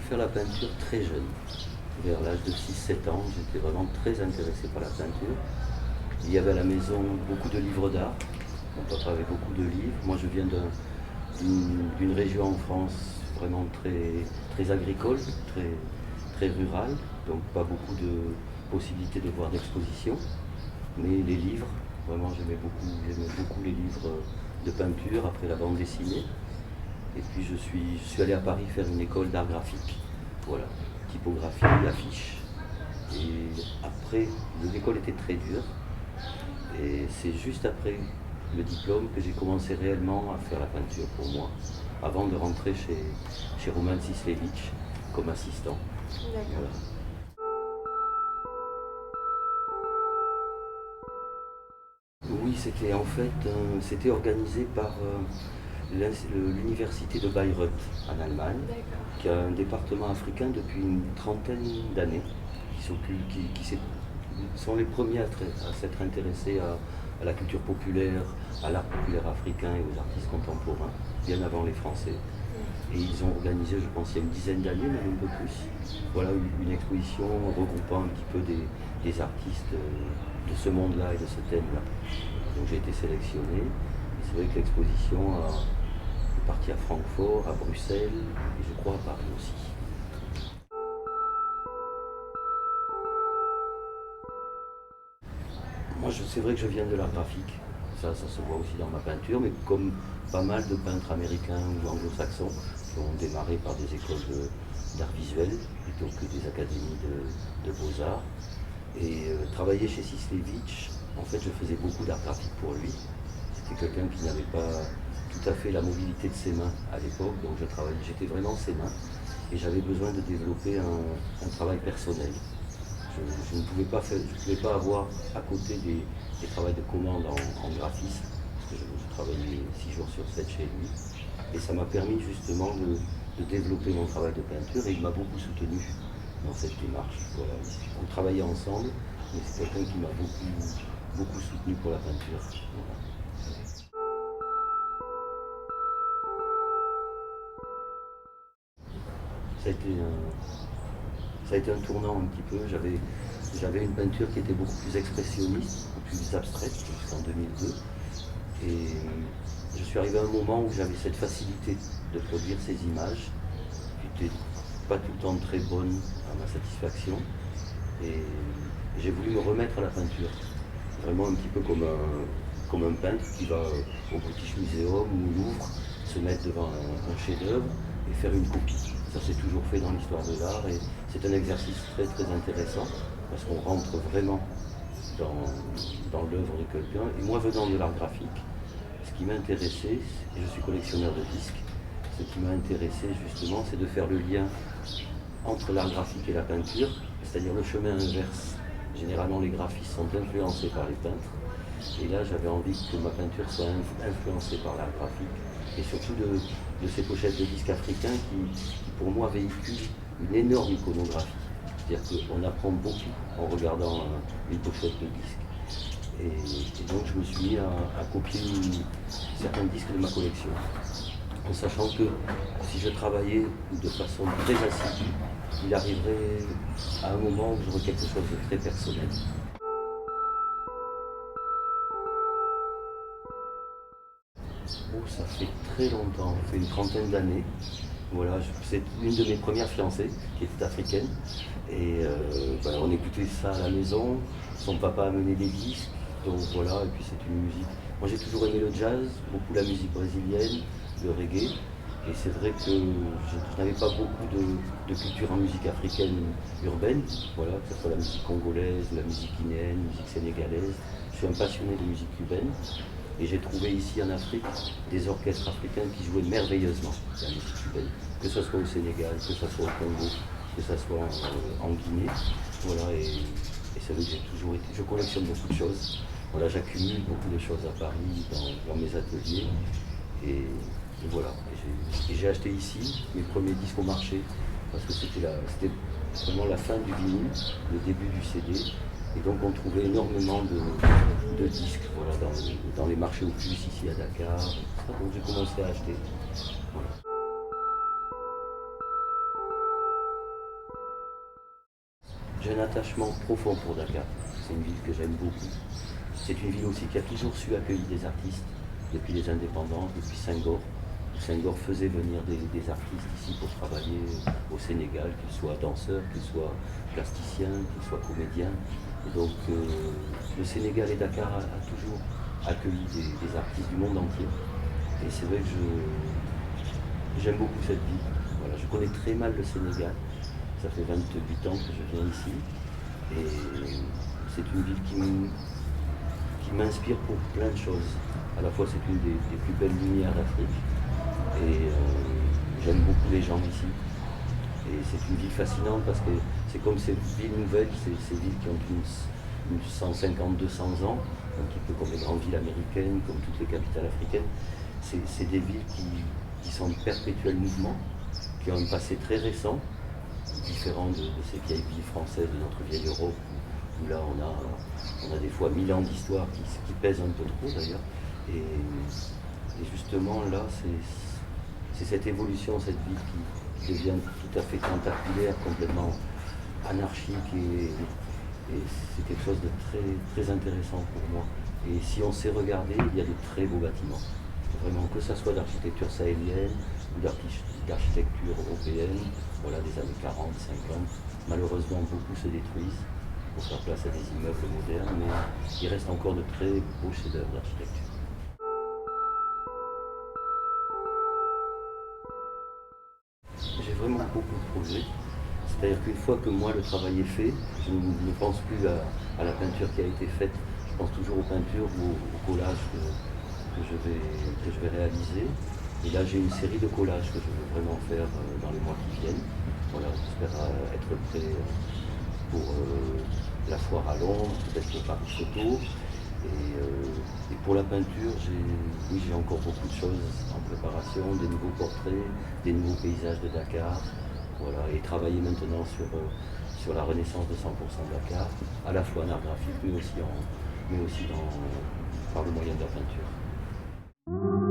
faire la peinture très jeune. Vers l'âge de 6-7 ans, j'étais vraiment très intéressé par la peinture. Il y avait à la maison beaucoup de livres d'art. Mon papa avait beaucoup de livres. Moi, je viens d'une région en France vraiment très agricole, très rurale, donc pas beaucoup de possibilités de voir d'exposition. Mais les livres, vraiment, j'aimais beaucoup les livres de peinture, après la bande dessinée. Et puis je suis allé à Paris faire une école d'art graphique. Voilà, typographie, affiche. Et après, l'école était très dure. Et c'est juste après le diplôme que j'ai commencé réellement à faire la peinture pour moi, avant de rentrer chez Roman Cislewicz comme assistant. Voilà. Oui, c'était organisé par l'université de Bayreuth en Allemagne, qui a un département africain depuis une trentaine d'années, qui sont les premiers à s'être intéressés à la culture populaire, à l'art populaire africain et aux artistes contemporains, bien avant les Français. Et ils ont organisé, je pense, il y a une dizaine d'années, même un peu plus, voilà, une exposition regroupant un petit peu des artistes de ce monde-là et de ce thème-là. Donc j'ai été sélectionné. Et c'est vrai que l'exposition est partie à Francfort, à Bruxelles et je crois à Paris aussi. Moi, c'est vrai que je viens de l'art graphique. Ça se voit aussi dans ma peinture, mais comme pas mal de peintres américains ou anglo-saxons qui ont démarré par des écoles d'art visuel plutôt que des académies de beaux-arts. Et travailler chez Cislewicz, en fait, je faisais beaucoup d'art graphique pour lui. C'était quelqu'un qui n'avait pas tout à fait la mobilité de ses mains à l'époque, donc j'étais vraiment ses mains et j'avais besoin de développer un travail personnel. Je ne pouvais pas avoir à côté des travaux de commande en graphisme, parce que je travaillais 6 jours sur 7 chez lui. Et ça m'a permis justement de développer mon travail de peinture et il m'a beaucoup soutenu dans cette démarche. Voilà. On travaillait ensemble, mais c'est quelqu'un qui m'a beaucoup soutenu pour la peinture. Voilà. Ça a été ça a été un tournant un petit peu. J'avais une peinture qui était beaucoup plus expressionniste, beaucoup plus abstraite, jusqu'en 2002. Et je suis arrivé à un moment où j'avais cette facilité de produire ces images, qui n'étaient pas tout le temps très bonnes à ma satisfaction. Et j'ai voulu me remettre à la peinture. Vraiment un petit peu comme un peintre qui va au British Museum ou au Louvre se mettre devant un chef-d'œuvre et faire une copie. Ça s'est toujours fait dans l'histoire de l'art et c'est un exercice très intéressant parce qu'on rentre vraiment dans l'œuvre de quelqu'un. Et moi venant de l'art graphique, ce qui m'intéressait, et je suis collectionneur de disques, ce qui m'a intéressé justement c'est de faire le lien entre l'art graphique et la peinture, c'est-à-dire le chemin inverse. Généralement les graphistes sont influencés par les peintres et là j'avais envie que ma peinture soit influencée par l'art graphique et surtout de ces pochettes de disques africains qui pour moi véhiculent une énorme iconographie. C'est-à-dire qu'on apprend beaucoup en regardant les pochettes de disques. Et donc je me suis mis à copier certains disques de ma collection, en sachant que si je travaillais de façon très assidue, il arriverait à un moment où j'aurais quelque chose de très personnel. Oh, ça fait très longtemps, ça fait une trentaine d'années. Voilà, c'est une de mes premières fiancées qui était africaine. Et on écoutait ça à la maison. Son papa amenait des disques. Donc voilà, et puis c'est une musique. Moi j'ai toujours aimé le jazz, beaucoup la musique brésilienne, le reggae. Et c'est vrai que je n'avais pas beaucoup de culture en musique africaine urbaine, voilà, que ce soit la musique congolaise, la musique guinéenne, la musique sénégalaise. Je suis un passionné de musique cubaine. Et j'ai trouvé ici en Afrique des orchestres africains qui jouaient merveilleusement la musique cubaine, que ce soit au Sénégal, que ce soit au Congo, que ce soit en Guinée. Voilà, et c'est vrai que j'ai toujours été. Je collectionne beaucoup de choses. Voilà, j'accumule beaucoup de choses à Paris, dans mes ateliers. Et voilà. Et j'ai acheté ici mes premiers disques au marché, parce que c'était vraiment la fin du vinyle, le début du CD. Et donc on trouvait énormément de disques voilà, dans les marchés aux puces ici à Dakar. Donc j'ai commencé à acheter. Voilà. J'ai un attachement profond pour Dakar. C'est une ville que j'aime beaucoup. C'est une ville aussi qui a toujours su accueillir des artistes depuis les indépendances, depuis Senghor. Senghor faisait venir des artistes ici pour travailler au Sénégal, qu'ils soient danseurs, qu'ils soient plasticiens, qu'ils soient comédiens. Et donc le Sénégal et Dakar a toujours accueilli des artistes du monde entier. Et c'est vrai que j'aime beaucoup cette ville. Voilà, je connais très mal le Sénégal. Ça fait 28 ans que je viens ici. Et c'est une ville qui m'inspire pour plein de choses. À la fois, c'est une des plus belles lumières d'Afrique. Et j'aime beaucoup les gens ici. Et c'est une ville fascinante parce que c'est comme ces villes nouvelles, ces villes qui ont une 150-200 ans, un petit peu comme les grandes villes américaines, comme toutes les capitales africaines. C'est des villes qui sont en perpétuel mouvement, qui ont un passé très récent, différent de ces vieilles villes françaises de notre vieille Europe, où là on a des fois 1000 ans d'histoire qui pèsent un peu trop d'ailleurs. Et justement là, c'est cette évolution, cette ville qui devient tout à fait tentaculaire, complètement anarchique, et c'est quelque chose de très, très intéressant pour moi. Et si on sait regarder, il y a de très beaux bâtiments. Vraiment, que ce soit d'architecture sahélienne ou d'architecture européenne, voilà, des années 40, 50. Malheureusement, beaucoup se détruisent pour faire place à des immeubles modernes, mais il reste encore de très beaux chefs-d'œuvre d'architecture. J'ai vraiment beaucoup de projets. C'est-à-dire qu'une fois que moi le travail est fait, je ne pense plus à la peinture qui a été faite. Je pense toujours aux peintures ou au collage que je vais réaliser. Et là, j'ai une série de collages que je veux vraiment faire dans les mois qui viennent. Voilà, j'espère être prêt pour la foire à Londres, peut-être le Paris Photo. Et pour la peinture, j'ai encore beaucoup de choses en préparation, des nouveaux portraits, des nouveaux paysages de Dakar. Voilà, et travailler maintenant sur la renaissance de 100% Dakar, à la fois en art graphique, mais aussi par le moyen de la peinture.